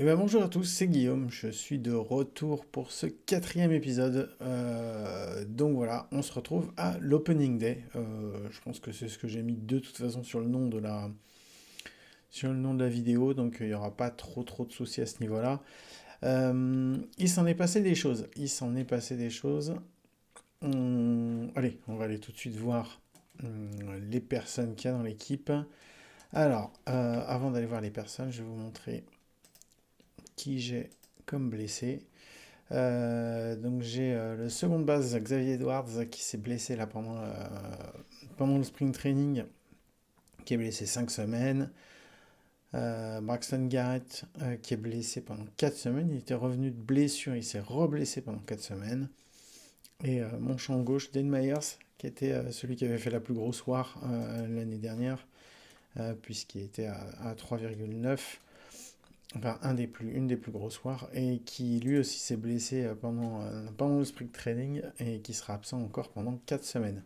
Eh ben bonjour à tous, c'est Guillaume, je suis de retour pour ce quatrième épisode. Donc voilà, on se retrouve à l'Opening Day. Je pense que c'est ce que j'ai mis de toute façon sur le nom de la vidéo, donc il n'y aura pas trop de soucis à ce niveau-là. Il s'en est passé des choses. Allez, on va aller tout de suite voir les personnes qu'il y a dans l'équipe. Alors, avant d'aller voir les personnes, je vais vous montrer qui j'ai comme blessé. Donc j'ai le second de base Xavier Edwards qui s'est blessé là pendant le spring training, qui est blessé 5 semaines. Braxton Garrett qui est blessé pendant 4 semaines. Il était revenu de blessure, il s'est reblessé pendant 4 semaines. Et mon champ gauche, Dan Myers, qui était celui qui avait fait la plus grosse war l'année dernière, puisqu'il était à 3,9. Enfin, une des plus grosses foires, et qui lui aussi s'est blessé pendant le sprint training et qui sera absent encore pendant 4 semaines.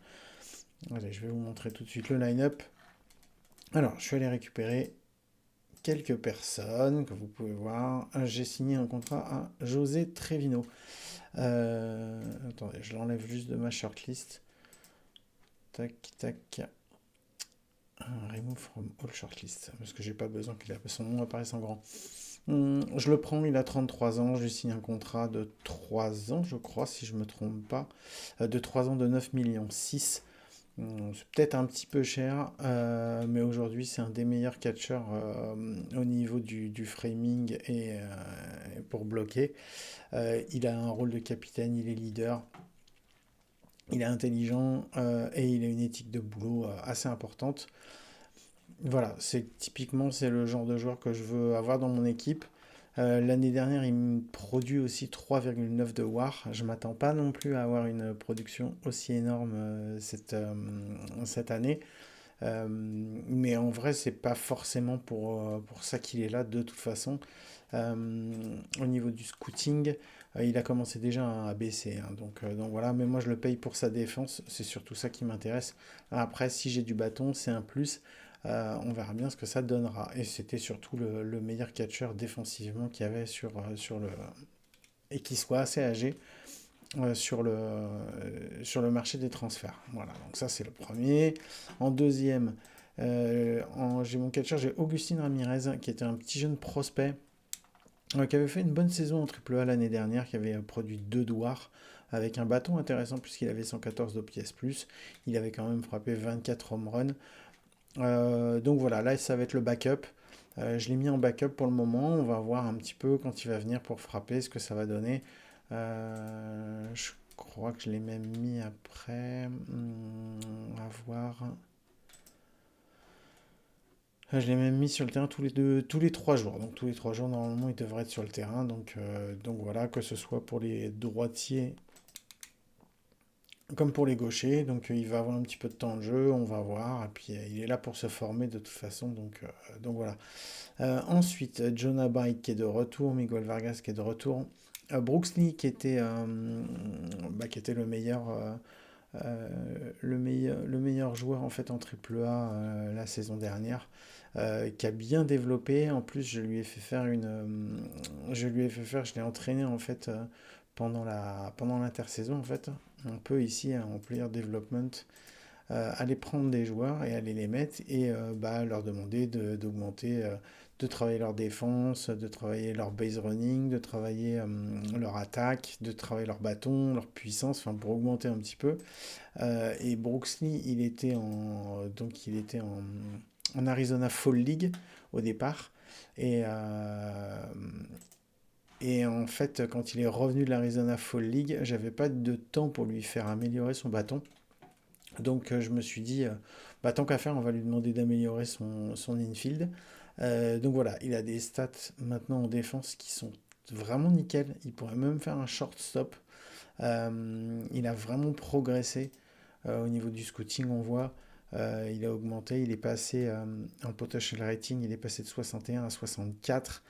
Allez, je vais vous montrer tout de suite le line-up. Alors, je suis allé récupérer quelques personnes que vous pouvez voir. J'ai signé un contrat à José Trevino. Attendez, je l'enlève juste de ma shortlist. Tac, tac. Remove from all shortlist. Parce que j'ai pas besoin que son nom apparaisse en grand. Je le prends, il a 33 ans, je lui signe un contrat de 3 ans, je crois, si je me trompe pas, de 3 ans de 9 millions 6. C'est peut-être un petit peu cher, mais aujourd'hui c'est un des meilleurs catcheurs au niveau du framing et pour bloquer. Il a un rôle de capitaine, il est leader, il est intelligent et il a une éthique de boulot assez importante. Voilà, c'est le genre de joueur que je veux avoir dans mon équipe. L'année dernière, il me produit aussi 3,9 de WAR. Je m'attends pas non plus à avoir une production aussi énorme cette année. Mais en vrai, c'est pas forcément pour ça qu'il est là de toute façon. Au niveau du scouting, il a commencé déjà à baisser, hein, donc voilà, mais moi je le paye pour sa défense, c'est surtout ça qui m'intéresse. Après, si j'ai du bâton, c'est un plus. On verra bien ce que ça donnera. Et c'était surtout le meilleur catcheur défensivement qu'il y avait sur le. Et qui soit assez âgé sur le marché des transferts. Voilà, donc ça c'est le premier. En deuxième, j'ai mon catcheur, j'ai Augustin Ramirez, qui était un petit jeune prospect qui avait fait une bonne saison en Triple A l'année dernière, qui avait produit 2 doigts avec un bâton intéressant puisqu'il avait 114 d'OPS+. Il avait quand même frappé 24 home runs. Donc voilà, là ça va être le backup. Je l'ai mis en backup pour le moment. On va voir un petit peu quand il va venir pour frapper ce que ça va donner. Je crois que je l'ai même mis après. À voir. Je l'ai même mis sur le terrain tous les 3 jours. Donc tous les 3 jours, normalement, il devrait être sur le terrain. Donc voilà, que ce soit pour les droitiers comme pour les gauchers. Donc il va avoir un petit peu de temps de jeu, on va voir. Et puis il est là pour se former de toute façon. Donc voilà. Ensuite, Jonah Bike qui est de retour, Miguel Vargas qui est de retour. Brooks Lee qui était le meilleur joueur en fait en Triple A la saison dernière, qui a bien développé. En plus, je l'ai entraîné en fait pendant l'intersaison en fait. On peut ici en player development aller prendre des joueurs et aller les mettre et leur demander d'augmenter, de travailler leur défense, de travailler leur base running, de travailler leur attaque, de travailler leur bâton, leur puissance, enfin pour augmenter un petit peu. Et Brooksby, il était en Arizona Fall League au départ. Et, et en fait, quand il est revenu de l'Arizona Fall League, j'avais pas de temps pour lui faire améliorer son bâton. Donc je me suis dit, tant qu'à faire, on va lui demander d'améliorer son infield. Donc voilà, il a des stats maintenant en défense qui sont vraiment nickel. Il pourrait même faire un shortstop. Il a vraiment progressé au niveau du scouting, on voit. Il a augmenté, il est passé en potential rating, il est passé de 61 à 64.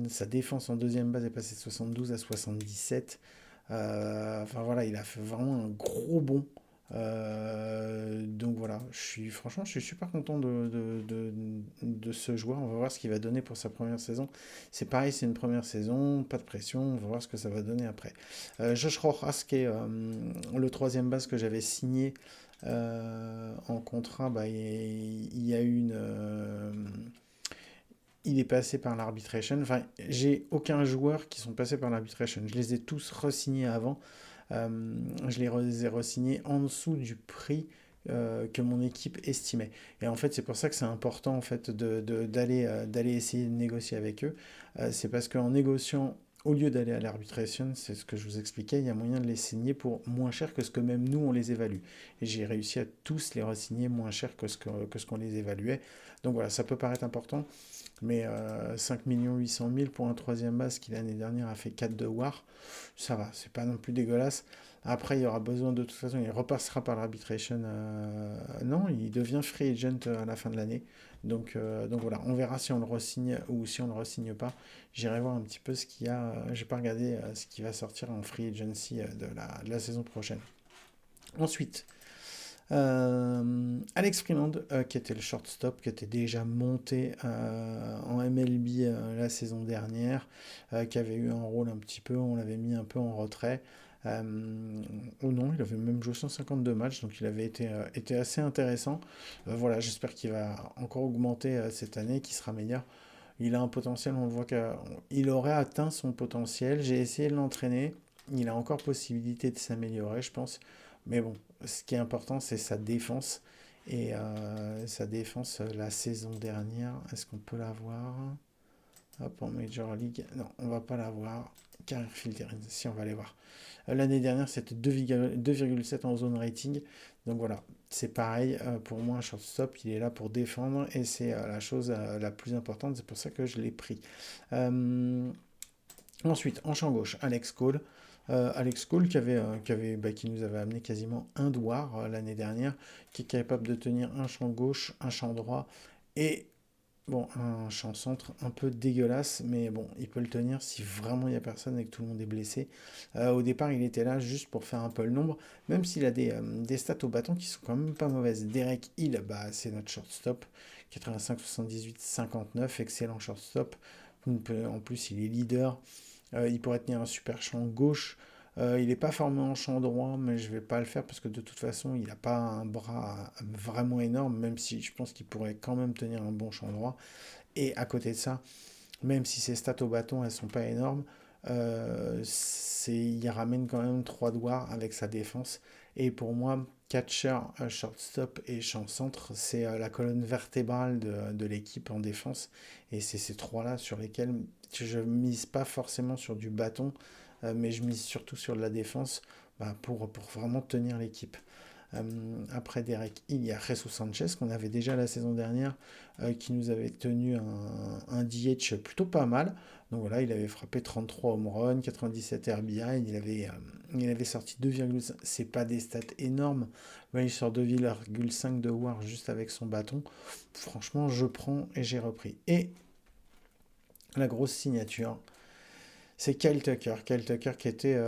Sa défense en deuxième base est passée de 72 à 77. Enfin voilà, il a fait vraiment un gros bond Donc voilà, franchement, je suis super content de ce joueur. On va voir ce qu'il va donner pour sa première saison. C'est pareil, c'est une première saison, pas de pression. On va voir ce que ça va donner après. Josh Rojas, qui est le troisième base que j'avais signé en contrat, bah, il y a eu il est passé par l'arbitration. Enfin, j'ai aucun joueur qui sont passés par l'arbitration. Je les ai tous re-signés avant. Je les ai re-signés en dessous du prix que mon équipe estimait. Et en fait, c'est pour ça que c'est important en fait d'aller essayer de négocier avec eux. C'est parce qu'en négociant, au lieu d'aller à l'arbitration, c'est ce que je vous expliquais, il y a moyen de les signer pour moins cher que ce que même nous on les évalue. Et j'ai réussi à tous les re-signer moins cher que ce qu'on les évaluait. Donc voilà, ça peut paraître important, mais 5 800 000 pour un troisième base qui l'année dernière a fait 4 de War, ça va, c'est pas non plus dégueulasse. Après, il y aura besoin de toute façon, il repassera par l'arbitration. Non, il devient free agent à la fin de l'année. Donc voilà, on verra si on le re-signe ou si on le re-signe pas. J'irai voir un petit peu ce qu'il y a. J'ai pas regardé ce qui va sortir en free agency de la saison prochaine. Ensuite, Alex Freeland, qui était le shortstop, qui était déjà monté en MLB la saison dernière, qui avait eu un rôle un petit peu, on l'avait mis un peu en retrait. Ou non, il avait même joué 152 matchs, donc il avait été assez intéressant. Voilà, j'espère qu'il va encore augmenter cette année, qu'il sera meilleur. Il a un potentiel, on le voit qu'il aurait atteint son potentiel. J'ai essayé de l'entraîner. Il a encore possibilité de s'améliorer, je pense. Mais bon, ce qui est important, c'est sa défense. Et sa défense, la saison dernière, est-ce qu'on peut la voir? Hop, en Major League. Non, on va pas la voir. Career Field, si on va aller voir. L'année dernière, c'était 2,7 en zone rating. Donc voilà, c'est pareil. Pour moi, un shortstop, il est là pour défendre et c'est la chose la plus importante. C'est pour ça que je l'ai pris. Euh, Ensuite, en champ gauche, Alex Cole. Alex Cole qui nous avait amené quasiment un doigt l'année dernière, qui est capable de tenir un champ gauche, un champ droit et bon, un champ centre un peu dégueulasse, mais bon, il peut le tenir si vraiment il n'y a personne et que tout le monde est blessé. Au départ, il était là juste pour faire un peu le nombre, même s'il a des stats au bâton qui sont quand même pas mauvaises. Derek Hill, bah, c'est notre shortstop, 85, 78, 59, excellent shortstop. En plus, il est leader. Il pourrait tenir un super champ gauche. Il n'est pas formé en champ droit, mais je ne vais pas le faire parce que de toute façon, il n'a pas un bras vraiment énorme, même si je pense qu'il pourrait quand même tenir un bon champ droit. Et à côté de ça, même si ses stats au bâton, elles sont pas énormes, il ramène quand même 3 doigts avec sa défense. Et pour moi, catcher, shortstop et champ centre, c'est la colonne vertébrale de l'équipe en défense. Et c'est ces trois-là sur lesquels je mise pas forcément sur du bâton, mais je mise surtout sur de la défense bah, pour vraiment tenir l'équipe. Après Derek Hill, il y a Jesus Sanchez qu'on avait déjà la saison dernière, qui nous avait tenu un DH plutôt pas mal. Donc voilà, il avait frappé 33 home runs, 97 RBI, il avait sorti 2,5. C'est pas des stats énormes, mais il sort 2,5 de WAR juste avec son bâton. Franchement, je prends et j'ai repris. Et la grosse signature, c'est Kyle Tucker. Kyle Tucker qui était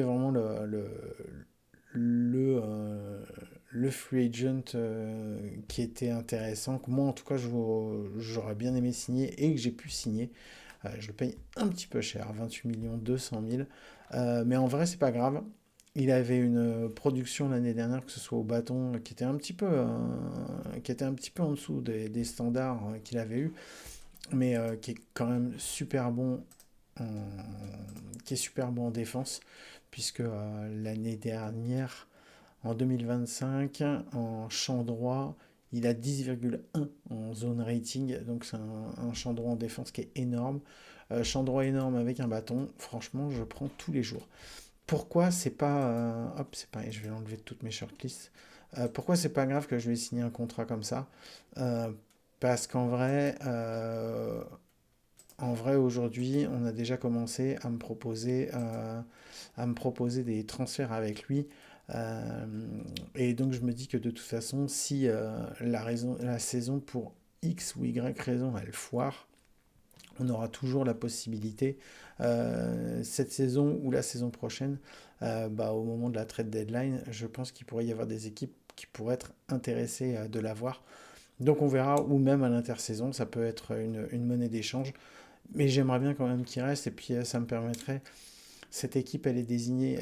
vraiment le, euh, le free agent qui était intéressant, que moi en tout cas j'aurais bien aimé signer et que j'ai pu signer. Je le paye un petit peu cher, 28 millions 200 000. Mais en vrai, c'est pas grave. Il avait une production l'année dernière, que ce soit au bâton, qui était un petit peu en dessous des standards qu'il avait eu, mais qui est quand même super bon en, qui est super bon en défense, puisque l'année dernière, en 2025, en champ droit, il a 10,1 en zone rating, donc c'est un champ droit en défense qui est énorme. Champ droit énorme avec un bâton, franchement, je prends tous les jours. Pourquoi c'est pas. Hop, c'est pareil, je vais enlever toutes mes shortlists. Pourquoi c'est pas grave que je vais signer un contrat comme ça? Euh, Parce qu'en vrai, aujourd'hui, on a déjà commencé à me proposer des transferts avec lui. Euh, et donc, je me dis que de toute façon, si la saison, pour X ou Y raison, elle foire, on aura toujours la possibilité, cette saison ou la saison prochaine, au moment de la trade deadline, je pense qu'il pourrait y avoir des équipes qui pourraient être intéressées de l'avoir. Donc on verra, ou même à l'intersaison, ça peut être une monnaie d'échange. Mais j'aimerais bien quand même qu'il reste, et puis ça me permettrait, cette équipe, elle est désignée,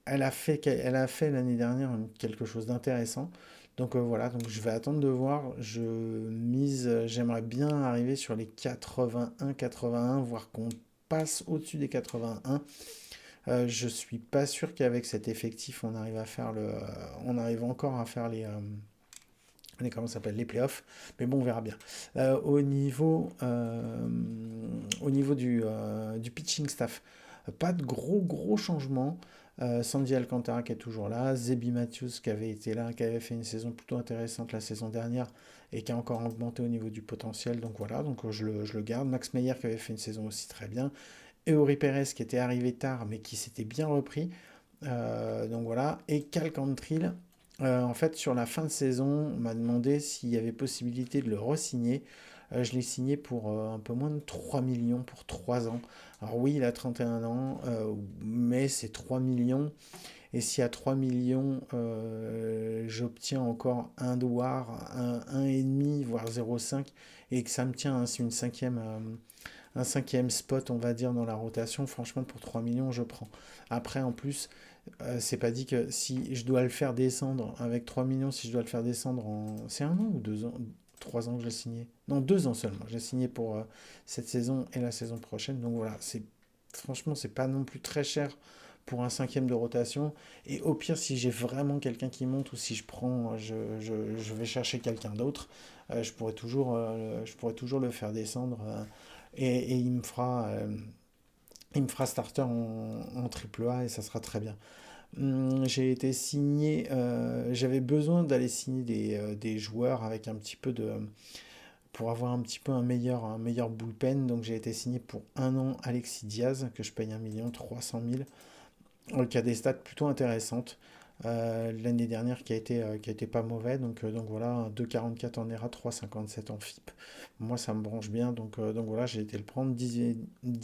elle a fait l'année dernière quelque chose d'intéressant. Donc voilà, donc je vais attendre de voir. Je mise, j'aimerais bien arriver sur les 81, 81, voire qu'on passe au-dessus des 81. Je suis pas sûr qu'avec cet effectif, on arrive à faire on arrive encore à faire comment ça s'appelle, les playoffs. Mais bon, on verra bien. Au niveau du pitching staff, pas de gros changements. Sandy Alcantara qui est toujours là, Zebi Matthews qui avait été là, qui avait fait une saison plutôt intéressante la saison dernière et qui a encore augmenté au niveau du potentiel. Donc voilà, donc je le garde. Max Meyer qui avait fait une saison aussi très bien. Eury Perez qui était arrivé tard mais qui s'était bien repris. Donc voilà. Et Cal Cantril, en fait, sur la fin de saison, on m'a demandé s'il y avait possibilité de le re-signer. Je l'ai signé pour un peu moins de 3 millions pour 3 ans. Alors oui, il a 31 ans, mais c'est 3 millions. Et si à 3 millions, j'obtiens encore un dollar, un et demi, voire 0,5, et que ça me tient ainsi un cinquième spot, on va dire, dans la rotation, franchement, pour 3 millions, je prends. Après, en plus, c'est pas dit que si je dois le faire descendre avec 3 millions, si je dois le faire descendre en. C'est un an ou 2 ans? 3 ans que je l'ai signé? Non, 2 ans seulement. Je l'ai signé pour cette saison et la saison prochaine. Donc voilà, franchement, c'est pas non plus très cher pour un cinquième de rotation. Et au pire, si j'ai vraiment quelqu'un qui monte ou si je prends, je vais chercher quelqu'un d'autre, je pourrais toujours le faire descendre et il me fera starter en triple A et ça sera très bien. J'ai été signé, j'avais besoin d'aller signer des joueurs avec un petit peu pour avoir un petit peu un meilleur bullpen. Donc j'ai été signé pour un an Alexis Diaz, que je paye 1 300 000, qui a des stats plutôt intéressantes. L'année dernière qui a été pas mauvais, donc voilà, 2,44 en ERA, 3,57 en FIP. Moi ça me branche bien, donc voilà, j'ai été le prendre, 10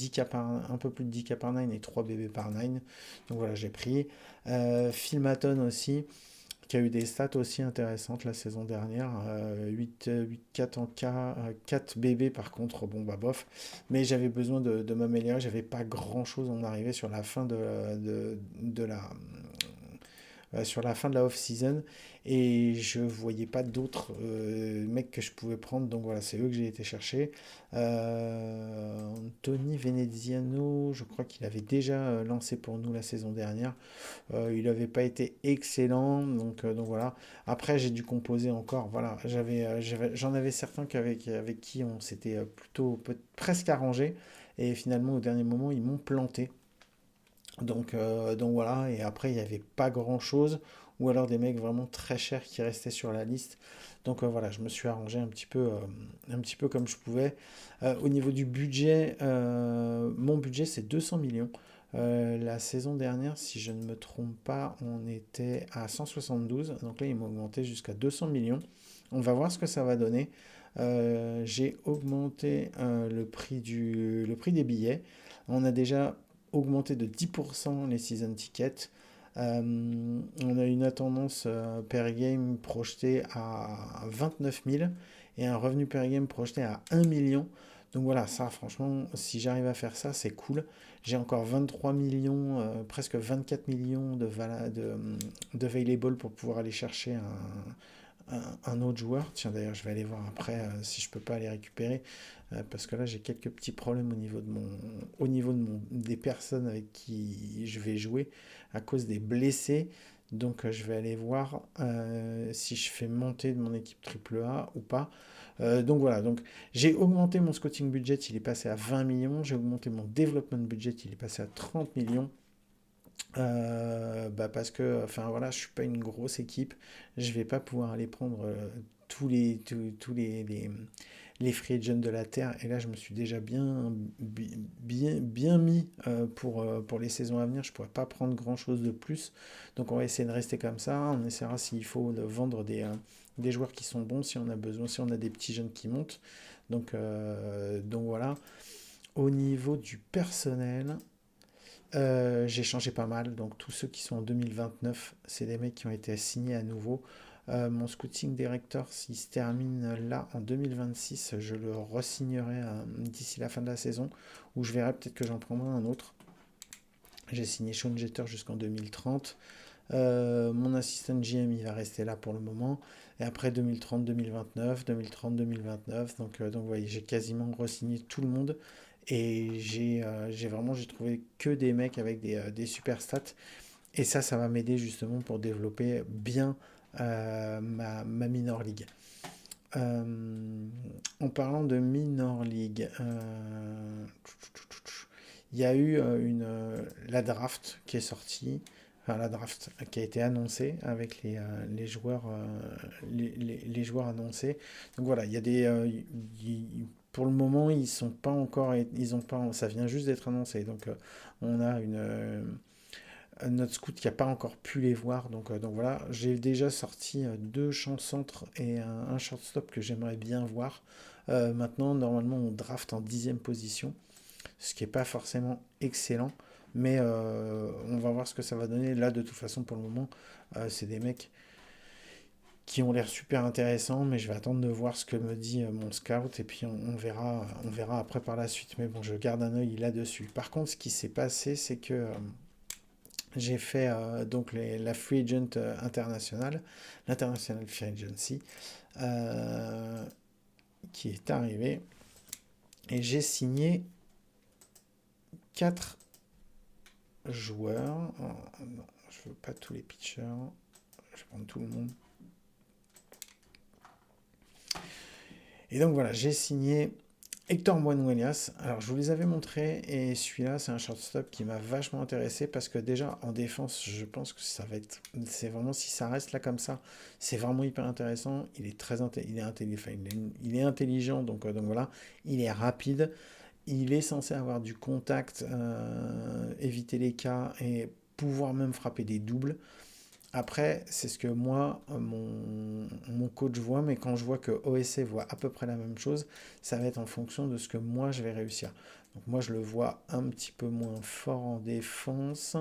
K un peu plus de 10 K par 9 et 3 BB par 9. Donc voilà, j'ai pris. Phil Maton aussi, qui a eu des stats aussi intéressantes la saison dernière. 4 en K, 4 BB par contre, bon bah bof. Mais j'avais besoin de m'améliorer, j'avais pas grand chose, on arrivait sur la fin sur la fin de la off-season et je voyais pas d'autres mecs que je pouvais prendre, donc voilà, c'est eux que j'ai été chercher. Anthony Veneziano, je crois qu'il avait déjà lancé pour nous la saison dernière. Il n'avait pas été excellent, donc voilà. Après, j'ai dû composer encore. Voilà, j'en avais certains avec qui on s'était plutôt presque arrangé. Et finalement, au dernier moment, ils m'ont planté. Donc voilà, et après, il n'y avait pas grand-chose. Ou alors des mecs vraiment très chers qui restaient sur la liste. Donc voilà, je me suis arrangé un petit peu comme je pouvais. Au niveau du budget, mon budget c'est 200 millions. La saison dernière, si je ne me trompe pas, on était à 172. Donc là, ils m'ont augmenté jusqu'à 200 millions. On va voir ce que ça va donner. J'ai augmenté le prix des billets. On a déjà augmenté de 10% les season tickets. On a une attendance per game projetée à 29 000 et un revenu per game projeté à 1 million. Donc voilà, ça franchement, si j'arrive à faire ça, c'est cool. J'ai encore 23 millions, presque 24 millions de available pour pouvoir aller chercher un autre joueur. Tiens, d'ailleurs, je vais aller voir après si je peux pas aller récupérer. Parce que là, j'ai quelques petits problèmes des personnes avec qui je vais jouer à cause des blessés. Donc, je vais aller voir si je fais monter de mon équipe AAA ou pas. Donc voilà, donc j'ai augmenté mon scouting budget, il est passé à 20 millions. J'ai augmenté mon development budget, il est passé à 30 millions. Parce que, enfin voilà, je suis pas une grosse équipe, je vais pas pouvoir aller prendre tous les free agents de la Terre. Et là, je me suis déjà bien mis pour les saisons à venir. Je pourrais pas prendre grand-chose de plus. Donc, on va essayer de rester comme ça. On essaiera s'il faut de vendre des joueurs qui sont bons, si on a besoin, si on a des petits jeunes qui montent. Donc voilà. niveau du personnel, j'ai changé pas mal. Donc tous ceux qui sont en 2029, c'est des mecs qui ont été assignés à nouveau. Mon scouting director, s'il se termine là en 2026, je le re-signerai d'ici la fin de la saison, ou je verrai peut-être que j'en prendrai un autre. J'ai signé Sean Jeter jusqu'en 2030. Mon assistant GM, il va rester là pour le moment. Et après 2030, 2029, 2030, 2029. Donc vous voyez, j'ai quasiment re-signé tout le monde. Et j'ai trouvé que des mecs avec des super stats. Et ça va m'aider justement pour développer bien ma Minor League. En parlant de Minor League, il y a eu la draft qui est sortie, enfin la draft qui a été annoncée avec les joueurs, les joueurs annoncés. Donc voilà, il y a pour le moment, ils sont pas encore, ils ont pas, ça vient juste d'être annoncé. Donc on a notre scout qui n'a pas encore pu les voir. Donc voilà, j'ai déjà sorti deux champs centres et un shortstop que j'aimerais bien voir. Maintenant, normalement, on draft en 10e position, ce qui n'est pas forcément excellent. Mais on va voir ce que ça va donner. Là, de toute façon, pour le moment, c'est des mecs qui ont l'air super intéressants, mais je vais attendre de voir ce que me dit mon scout, et puis on verra après par la suite. Mais bon, je garde un œil là-dessus. Par contre, ce qui s'est passé, c'est que j'ai fait donc la Free Agent internationale, l'International Free Agency, euh, qui est arrivée, et j'ai signé 4 joueurs. Oh, non, je veux pas tous les pitchers, je vais prendre tout le monde. Et donc voilà, j'ai signé Hector Moinuelias. Alors je vous les avais montrés, et celui-là c'est un shortstop qui m'a vachement intéressé, parce que déjà en défense, je pense que ça va être, c'est vraiment, si ça reste là comme ça, c'est vraiment hyper intéressant. Il est très il est intelligent, donc voilà, il est rapide, il est censé avoir du contact, éviter les cas et pouvoir même frapper des doubles. Après, c'est ce que moi, mon coach voit, mais quand je vois que OSC voit à peu près la même chose, ça va être en fonction de ce que moi je vais réussir. Donc moi je le vois un petit peu moins fort en défense,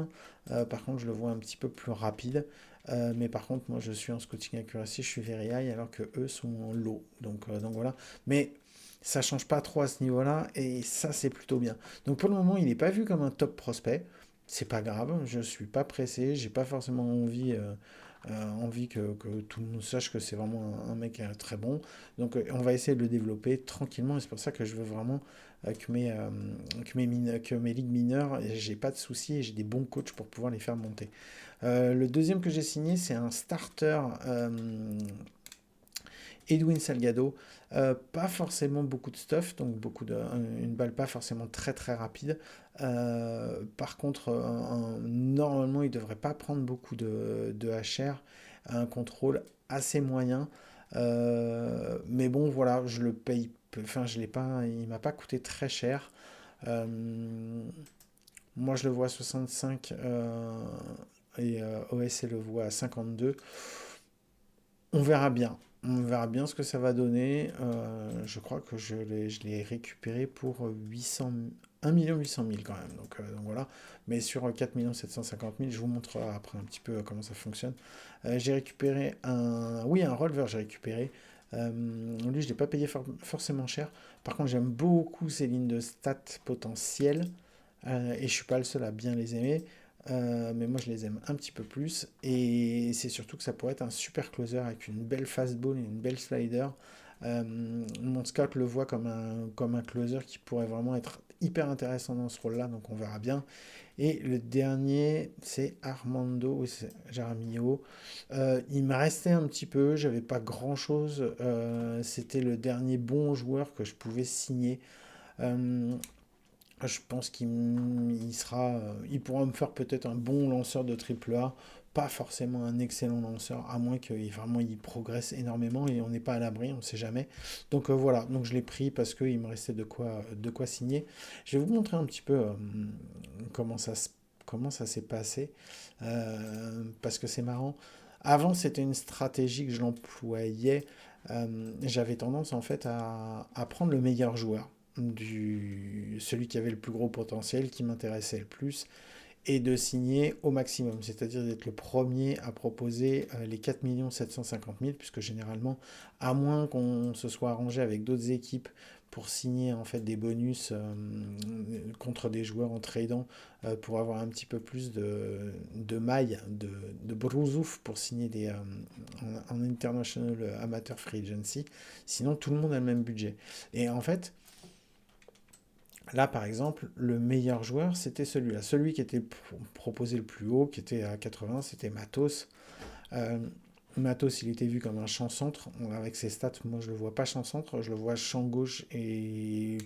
par contre je le vois un petit peu plus rapide. Mais par contre moi je suis en scouting accuracy, je suis very high, alors que eux sont en low. Donc voilà. Mais ça change pas trop à ce niveau-là, et ça c'est plutôt bien. Donc pour le moment il n'est pas vu comme un top prospect. C'est pas grave, je suis pas pressé, j'ai pas forcément envie que tout le monde sache que c'est vraiment un mec très bon. Donc on va essayer de le développer tranquillement, et c'est pour ça que je veux vraiment que mes ligues mineures, j'ai pas de soucis et j'ai des bons coachs pour pouvoir les faire monter. Le deuxième que j'ai signé, c'est un starter, Edwin Salgado. Pas forcément beaucoup de stuff, donc une balle pas forcément très très rapide. Par contre, normalement, il devrait pas prendre beaucoup de HR, un contrôle assez moyen. Mais bon, voilà, je le paye, enfin, je l'ai pas, il m'a pas coûté très cher. Euh, Moi, je le vois à 65, et OSC le voit à 52. On verra bien. On verra bien ce que ça va donner. Je crois que je l'ai récupéré pour 1 800 000 quand même. Donc voilà. Mais sur 4 750 000, je vous montrerai après un petit peu comment ça fonctionne. J'ai récupéré oui, un releveur, j'ai récupéré. Lui, je ne l'ai pas payé forcément cher. Par contre, j'aime beaucoup ces lignes de stats potentielles. Et je ne suis pas le seul à bien les aimer. Mais moi je les aime un petit peu plus, et c'est surtout que ça pourrait être un super closer avec une belle fastball et une belle slider. Mon scout le voit comme un closer qui pourrait vraiment être hyper intéressant dans ce rôle là, donc on verra bien. Et le dernier, c'est Armando, oui, c'est Jaramillo. Il me restait un petit peu, j'avais pas grand chose, c'était le dernier bon joueur que je pouvais signer. Euh, je pense il pourra me faire peut-être un bon lanceur de triple A, pas forcément un excellent lanceur, à moins qu'il vraiment il progresse énormément, et on n'est pas à l'abri, on ne sait jamais. Donc voilà, donc je l'ai pris parce qu'il me restait de quoi signer. Je vais vous montrer un petit peu comment comment ça s'est passé, parce que c'est marrant. Avant, c'était une stratégie que je l'employais. J'avais tendance en fait à prendre le meilleur joueur. celui qui avait le plus gros potentiel, qui m'intéressait le plus, et de signer au maximum, c'est-à-dire d'être le premier à proposer les 4 750 000, puisque généralement, à moins qu'on se soit arrangé avec d'autres équipes pour signer en fait des bonus contre des joueurs en tradant pour avoir un petit peu plus de mailles, de brousouf pour signer en international amateur free agency. Sinon, tout le monde a le même budget. Et en fait, là, par exemple, le meilleur joueur, c'était celui-là. Celui qui était proposé le plus haut, qui était à 80, c'était Matos. Euh, Matos, il était vu comme un champ-centre. Avec ses stats, moi, je le vois pas champ-centre, je le vois champ-gauche et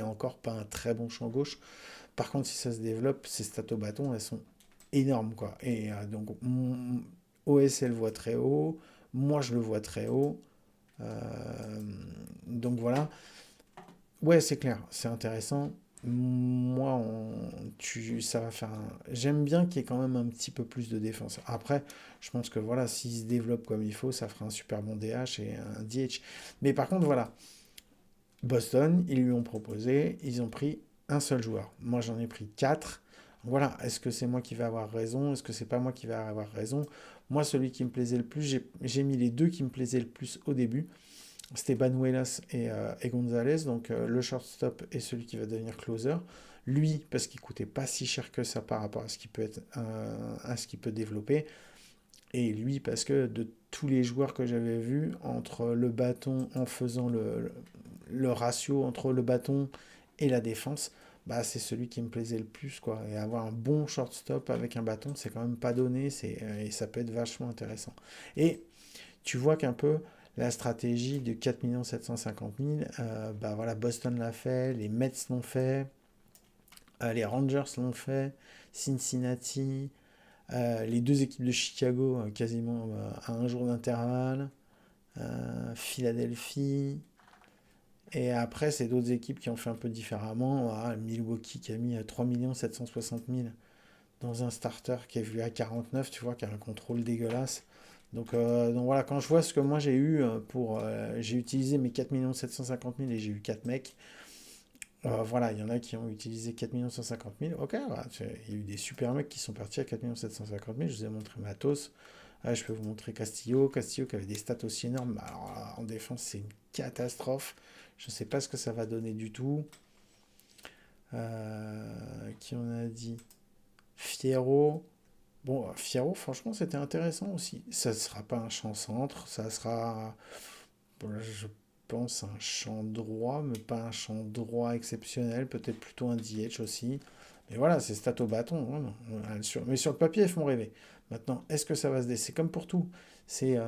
encore pas un très bon champ-gauche. Par contre, si ça se développe, ses stats au bâton, elles sont énormes, quoi. Et donc, OS, elle voit très haut. Moi, je le vois très haut. Donc voilà. Ouais, c'est clair, c'est intéressant. Moi, ça va faire J'aime bien qu'il y ait quand même un petit peu plus de défense. Après, je pense que voilà, s'il se développe comme il faut, ça fera un super bon DH et un DH. Mais par contre, voilà, Boston, ils lui ont proposé, ils ont pris un seul joueur. Moi, j'en ai pris quatre. Voilà, est-ce que c'est moi qui vais avoir raison? Est-ce que c'est pas moi qui vais avoir raison? Moi, celui qui me plaisait le plus, j'ai mis les deux qui me plaisaient le plus au début. C'était Banuelas et Gonzalez, donc le shortstop est celui qui va devenir closer. Lui, parce qu'il coûtait pas si cher que ça par rapport à ce qu'il peut être, à ce qu'il peut développer. Et lui, parce que de tous les joueurs que j'avais vus, entre le bâton, en faisant le ratio entre le bâton et la défense, bah, c'est celui qui me plaisait le plus, quoi. Et avoir un bon shortstop avec un bâton, c'est quand même pas donné, et ça peut être vachement intéressant. Et tu vois qu'un peu la stratégie de 4 750 000, bah voilà, Boston l'a fait, les Mets l'ont fait, les Rangers l'ont fait, Cincinnati, les deux équipes de Chicago quasiment à un jour d'intervalle, Philadelphie, et après c'est d'autres équipes qui ont fait un peu différemment. Voilà, Milwaukee qui a mis 3 760 000 dans un starter qui est vu à 49, tu vois, qui a un contrôle dégueulasse. Donc voilà, quand je vois ce que moi j'ai eu j'ai utilisé mes 4 750 000 et j'ai eu 4 mecs. Voilà, il y en a qui ont utilisé 4 150 000. Ok, voilà, il y a eu des super mecs qui sont partis à 4 750 000. Je vous ai montré Matos. Je peux vous montrer Castillo. Castillo qui avait des stats aussi énormes. Alors en défense, c'est une catastrophe. Je ne sais pas ce que ça va donner du tout. Qui on a dit Fierro. Bon, Fierro, franchement, c'était intéressant aussi. Ça ne sera pas un champ centre, ça sera, bon, je pense, un champ droit, mais pas un champ droit exceptionnel, peut-être plutôt un DH aussi. Mais voilà, c'est stat au bâton, vraiment. Mais sur le papier, elles font rêver. Maintenant, est-ce que ça va se décider? C'est comme pour tout. C'est,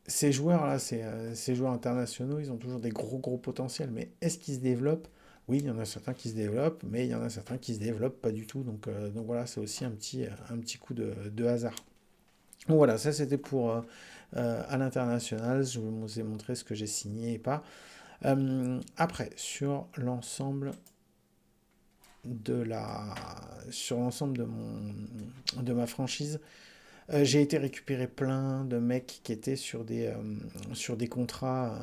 ces joueurs-là, ces joueurs internationaux, ils ont toujours des gros, gros potentiels. Mais est-ce qu'ils se développent? Oui, il y en a certains qui se développent, mais il y en a certains qui se développent pas du tout. Donc voilà, c'est aussi un petit coup de hasard. Donc voilà, ça c'était pour à l'international. Je vous ai montré ce que j'ai signé et pas. Après, de la, sur l'ensemble de ma franchise, j'ai été récupérer plein de mecs qui étaient sur des contrats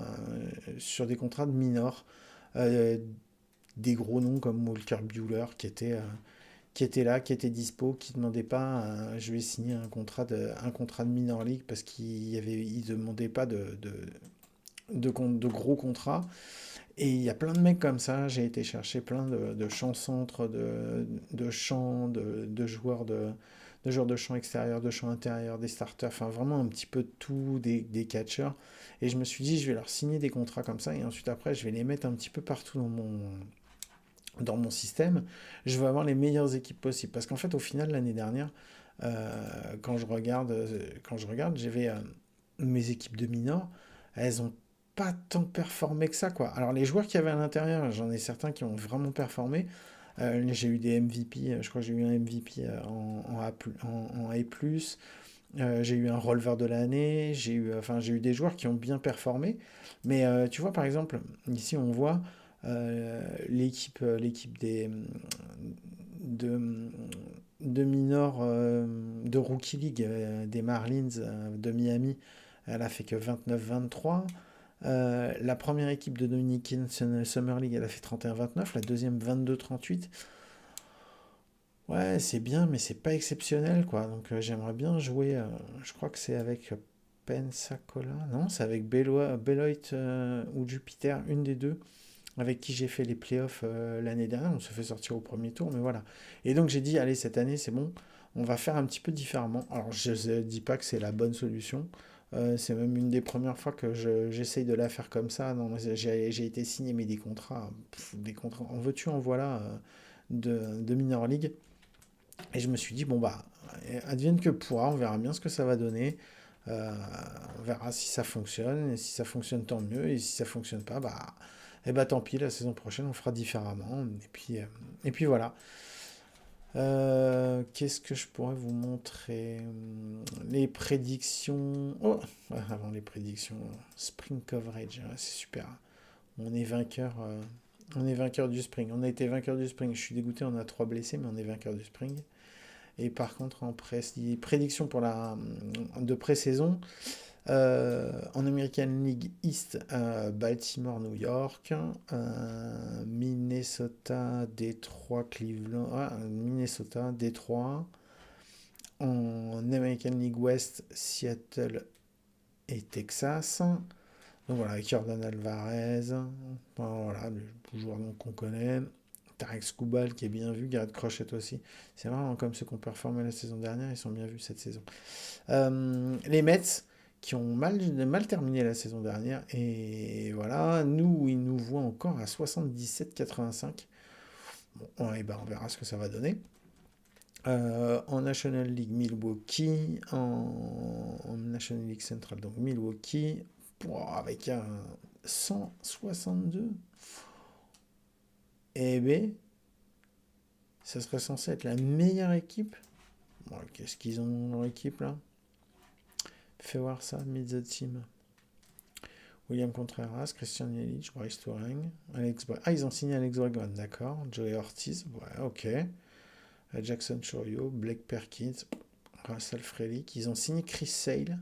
de minors, euh, des gros noms comme Walker Buehler qui était là, qui était dispo, qui demandait pas, je vais signer un contrat de minor league parce il demandait pas de gros contrats. Et il y a plein de mecs comme ça. J'ai été chercher plein de champs centres, de champs, de joueurs de champ extérieur, de champ intérieur, des starters, enfin vraiment un petit peu de tout, des catcheurs. Et je me suis dit, je vais leur signer des contrats comme ça, et ensuite après, je vais les mettre un petit peu partout dans mon système. Je vais avoir les meilleures équipes possibles. Parce qu'en fait, au final, l'année dernière, quand je regarde, j'avais mes équipes de minors, elles ont pas tant performé que ça, quoi. Alors les joueurs qu'il y avait à l'intérieur, j'en ai certains qui ont vraiment performé. J'ai eu des MVP, je crois que j'ai eu un MVP en A+. J'ai eu un releveur de l'année, j'ai eu des joueurs qui ont bien performé. Mais tu vois, par exemple, ici on voit l'équipe de, de minors de Rookie League des Marlins de Miami. Elle a fait que 29-23. La première équipe de Dominican Summer League, elle a fait 31-29. La deuxième, 22-38. Ouais, c'est bien, mais c'est pas exceptionnel, quoi. Donc j'aimerais bien jouer. Je crois que c'est avec Pensacola. Non, c'est avec Beloit ou Jupiter, une des deux, avec qui j'ai fait les playoffs l'année dernière. On se fait sortir au premier tour, mais voilà. Et donc j'ai dit, allez, cette année, c'est bon, on va faire un petit peu différemment. Alors je ne dis pas que c'est la bonne solution. C'est même une des premières fois que j'essaye de la faire comme ça. Non, j'ai été signé, mais des contrats, des contrats, en veux-tu, en voilà, de Minor League. Et je me suis dit, bon, bah, advienne que pourra, on verra bien ce que ça va donner. Euh, on verra si ça fonctionne. Et si ça fonctionne, tant mieux. Et si ça fonctionne pas, bah, eh bah tant pis, la saison prochaine, on fera différemment. Et puis voilà. Qu'est-ce que je pourrais vous montrer? Les prédictions. Oh, ouais, avant les prédictions. Spring coverage, ouais, c'est super. On est vainqueur. On est vainqueur du spring. On a été vainqueur du spring. Je suis dégoûté, on a 3 blessés, mais on est vainqueur du spring. Et par contre, en prédiction pour de pré-saison, en American League East, Baltimore, New York, Minnesota, Détroit, Cleveland, Minnesota, Détroit. En American League West, Seattle et Texas. Donc voilà, avec Jordan Alvarez, voilà, le joueur qu'on connaît. Tarek Skubal qui est bien vu, Garrett Crochet aussi. C'est marrant, comme ceux qui ont performé la saison dernière, ils sont bien vus cette saison. Les Mets qui ont mal terminé la saison dernière. Et voilà, nous, ils nous voient encore à 77-85. Bon, et ben, on verra ce que ça va donner. En National League Milwaukee, en National League Central, donc Milwaukee, avec un 162. Et B, ça serait censé être la meilleure équipe. Bon, qu'est-ce qu'ils ont dans leur équipe là? Fais voir ça, Meet the Team. William Contreras, Christian Yelich, Bryce Touring, ils ont signé Alex Bregman, d'accord. Joey Ortiz, ouais, ok. Jackson Chorio, Blake Perkins, Russell Frelick. Ils ont signé Chris Sale.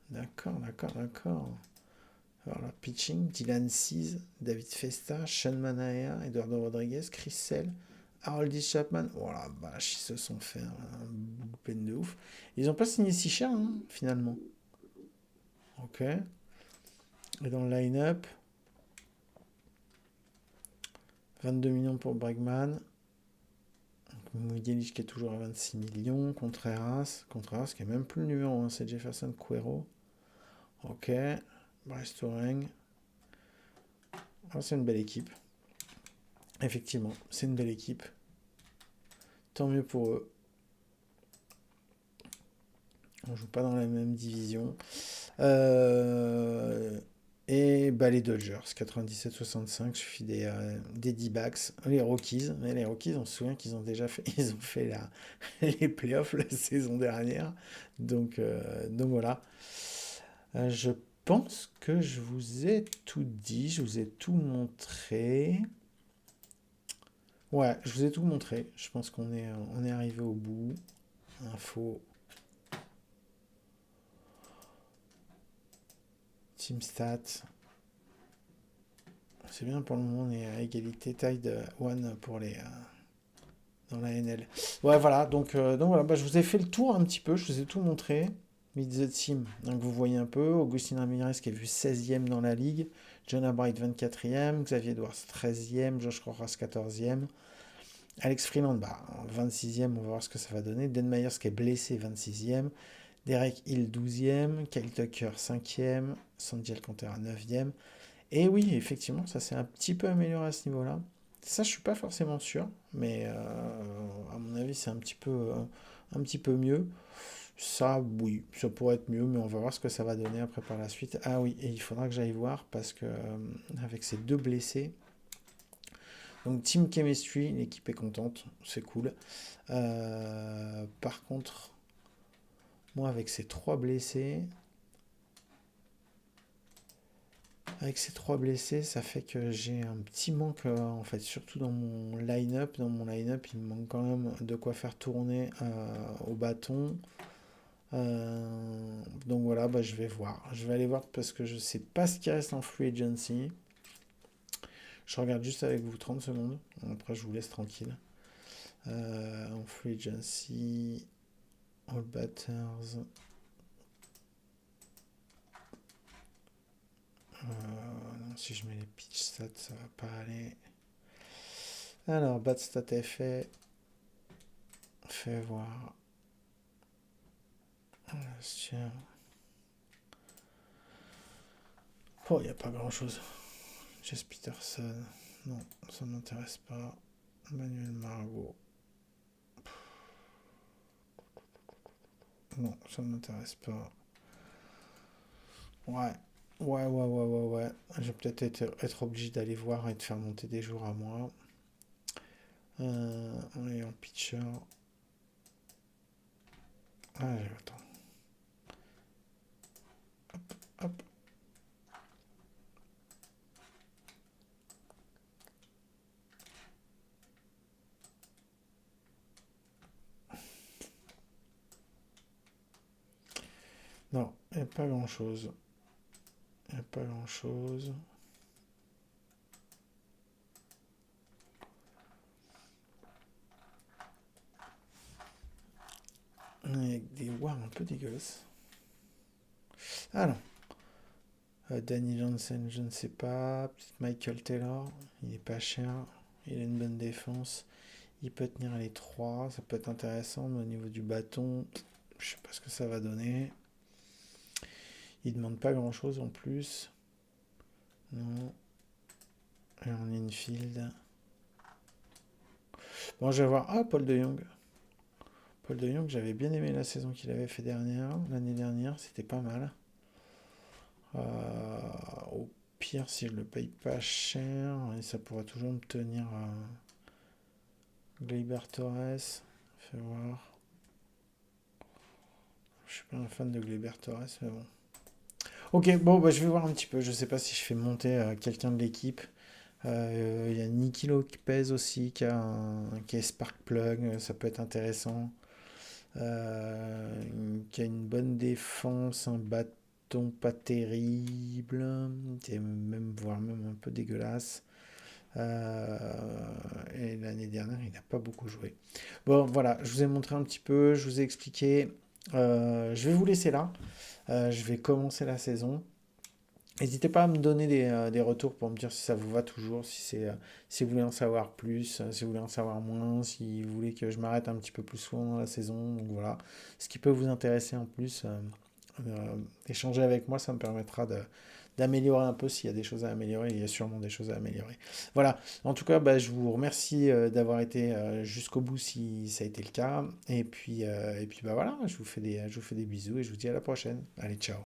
D'accord, d'accord, d'accord. Alors là, pitching, Dylan Cease, David Festa, Sean Manaea, Eduardo Rodriguez, Chris Sale, Haroldis Chapman. Voilà, vache, ils se sont fait un bullpen de ouf. Ils n'ont pas signé si cher, hein, finalement. Ok. Et dans le line-up, 22 millions pour Bregman. Miguelich qui est toujours à 26 millions. Contreras qui est même plus le numéro 1, c'est Jefferson Cuero. Ok. Bryce Touring. Oh, c'est une belle équipe. Effectivement, c'est une belle équipe. Tant mieux pour eux. On joue pas dans la même division. Euh, et bah, les Dodgers, 97-65, suffit des D-backs. Les Rockies, mais les Rockies, on se souvient qu'ils ont déjà fait, ils ont fait les playoffs la saison dernière. Donc voilà. Je pense que je vous ai tout dit, je vous ai tout montré. Ouais, je vous ai tout montré. Je pense on est arrivé au bout. Info, Team Stats. C'est bien pour le moment, on est à égalité taille de one pour dans la NL. Ouais, voilà, donc voilà, bah, je vous ai fait le tour un petit peu, je vous ai tout montré. Meet the team, donc vous voyez un peu. Augustin Ramirez qui est vu 16e dans la ligue. John Albright 24e. Xavier Edwards 13e. Josh Rojas 14e. Alex Freeland, bah, 26e, on va voir ce que ça va donner. Dan Myers qui est blessé 26e. Derek Hill 12e. Kyle Tucker 5e. Sandy Alcantara 9e. Et oui, effectivement, ça s'est un petit peu amélioré à ce niveau-là. Ça, je suis pas forcément sûr, mais à mon avis, c'est un petit peu mieux. Ça, oui, ça pourrait être mieux, mais on va voir ce que ça va donner après par la suite. Ah oui, et il faudra que j'aille voir parce que avec ces 2 blessés, donc Team Chemistry, l'équipe est contente, c'est cool. Par contre, moi avec ces 3 blessés, ça fait que j'ai un petit manque, en fait, surtout dans mon line-up. Dans mon line-up, il me manque quand même de quoi faire tourner au bâton. Donc voilà, bah, je vais voir. Je vais aller voir parce que je sais pas ce qui reste en free agency. Je regarde juste avec vous 30 secondes. Après, je vous laisse tranquille. En free agency, all batters. Non, si je mets les pitch stats, ça va pas aller. Alors, bat stat effet. Fais voir. Tiens. Oh, il n'y a pas grand chose. Jess Peterson. Non, ça ne m'intéresse pas. Manuel Margot. Non, ça ne m'intéresse pas. Ouais. Ouais. Je vais peut-être être obligé d'aller voir et de faire monter des jours à moi. Allez, en pitcher. Allez, attends. Hop. Non, il n'y a pas grand-chose. Il n'y a pas grand-chose. Avec des wars un peu dégueulasses. Ah non. Danny Johnson, je ne sais pas. Peut-être Michael Taylor. Il est pas cher. Il a une bonne défense. Il peut tenir les 3. Ça peut être intéressant. Mais au niveau du bâton, je sais pas ce que ça va donner. Il demande pas grand-chose en plus. Non. Et en infield. Bon, je vais voir. Ah, Paul de Jong. Paul de Jong, j'avais bien aimé la saison qu'il avait fait l'année dernière. C'était pas mal. Au pire, si je le paye pas cher, et ça pourrait toujours me tenir Gleyber Torres. Fais voir. Je suis pas un fan de Gleyber Torres, mais bon. Ok, bon, bah, je vais voir un petit peu. Je sais pas si je fais monter quelqu'un de l'équipe. Il y a Nicky Lopez aussi qui est Spark Plug. Ça peut être intéressant. Qui a une bonne défense, un bâton pas terrible, et même, voire même un peu dégueulasse. Et l'année dernière, il n'a pas beaucoup joué. Bon, voilà, je vous ai montré un petit peu, je vous ai expliqué. Je vais vous laisser là. Je vais commencer la saison. N'hésitez pas à me donner des retours pour me dire si ça vous va toujours, si vous voulez en savoir plus, si vous voulez en savoir moins, si vous voulez que je m'arrête un petit peu plus souvent dans la saison. Donc voilà, ce qui peut vous intéresser en plus, échanger avec moi, ça me permettra d'améliorer un peu s'il y a des choses à améliorer. Il y a sûrement des choses à améliorer. Voilà, en tout cas, bah, je vous remercie d'avoir été jusqu'au bout si ça a été le cas. Et puis bah voilà, je vous fais des bisous et je vous dis à la prochaine. Allez, ciao.